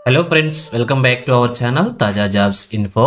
Hello friends, welcome back to our channel తాజా jobs info.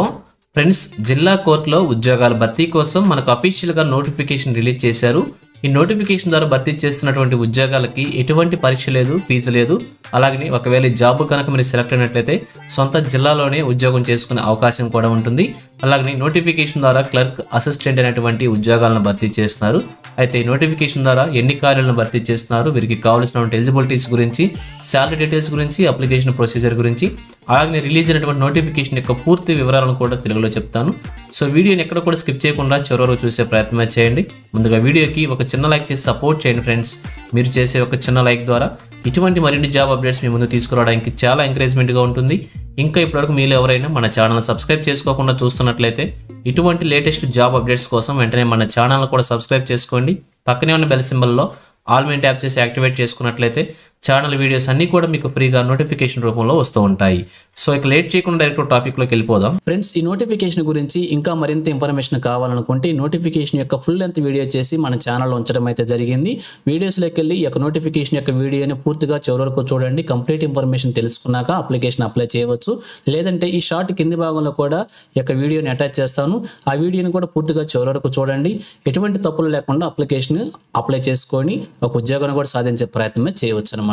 Friends, జిల్లా కోర్టులో ఉద్యోగాల భర్తీ కోసం మనకు అఫీషియల్గా నోటిఫికేషన్ రిలీజ్ చేశారు. ఈ నోటిఫికేషన్ ద్వారా భర్తీ చేస్తున్నటువంటి ఉద్యోగాలకి ఎటువంటి పరీక్ష లేదు, ఫీజు లేదు. అలాగే ఒకవేళ ఈ జాబ్ కనుక మీరు సెలెక్ట్ అయినట్లయితే సొంత జిల్లాలోనే ఉద్యోగం చేసుకునే అవకాశం కూడా ఉంటుంది. అలాగే నోటిఫికేషన్ ద్వారా క్లర్క్, అసిస్టెంట్ అనేటువంటి ఉద్యోగాలను భర్తీ చేస్తున్నారు. అయితే ఈ నోటిఫికేషన్ ద్వారా ఎన్ని ఖాళీలను భర్తీ చేస్తున్నారు, వీరికి కావాల్సినటువంటి ఎలిజిబిలిటీస్ గురించి, శాలరీ డీటెయిల్స్ గురించి, అప్లికేషన్ ప్రొసీజర్ గురించి, అలాగే రిలీజ్ అయినటువంటి నోటిఫికేషన్ యొక్క పూర్తి వివరాలను కూడా తెలుగులో చెప్తాను. సో వీడియోని ఎక్కడ కూడా స్కిప్ చేయకుండా చివరి వరకు చూసే ప్రయత్నమే చేయండి. ముందుగా వీడియోకి ఒక చిన్న లైక్ చేసి సపోర్ట్ చేయండి ఫ్రెండ్స్. మీరు చేసే ఒక చిన్న లైక్ ద్వారా ఇటువంటి మరిన్ని జాబ్ అప్డేట్స్ మీ ముందు తీసుకురావడానికి చాలా ఎంకరేజ్మెంట్గా ఉంటుంది. ఇంకా ఇప్పటివరకు మీరు ఎవరైనా మన ఛానల్ సబ్స్క్రైబ్ చేసుకోకుండా చూస్తున్నట్లయితే ఇటువంటి లేటెస్ట్ జాబ్ అప్డేట్స్ కోసం వెంటనే మన ఛానల్ కూడా సబ్స్క్రైబ్ చేసుకోండి. పక్కనే ఉన్న బెల్ సింబల్లో ఆల్ మెయిన్ ట్యాప్ చేసి యాక్టివేట్ చేసుకున్నట్లయితే ఛానల్ వీడియోస్ అన్నీ కూడా మీకు ఫ్రీగా నోటిఫికేషన్ రూపంలో వస్తూ ఉంటాయి. సో ఇక లేట్ చేయకుండా డైరెక్ట్ టాపిక్లోకి వెళ్ళిపోదాం. ఫ్రెండ్స్, ఈ నోటిఫికేషన్ గురించి ఇంకా మరింత ఇన్ఫర్మేషన్ కావాలనుకుంటే నోటిఫికేషన్ యొక్క ఫుల్ లెంత్ వీడియో చేసి మన ఛానల్లో ఉంచడం అయితే జరిగింది. వీడియోస్లోకి వెళ్ళి ఈ యొక్క నోటిఫికేషన్ యొక్క వీడియోని పూర్తిగా చివరి వరకు చూడండి. కంప్లీట్ ఇన్ఫర్మేషన్ తెలుసుకున్నాక అప్లికేషన్ అప్లై చేయవచ్చు. లేదంటే ఈ షార్ట్ కింది భాగంలో కూడా ఈ యొక్క వీడియోని అటాచ్ చేస్తాను. ఆ వీడియోని కూడా పూర్తిగా చివరి వరకు చూడండి. ఎటువంటి తప్పులు లేకుండా అప్లికేషన్ అప్లై చేసుకొని ఒక ఉద్యోగాన్ని కూడా సాధించే ప్రయత్నమే చేయవచ్చు అనమాట.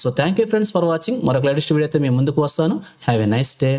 So thank you friends for watching. మరొక లేటెస్ట్ వీడియో అయితే మేము ముందుకు వస్తాను. Have a nice day.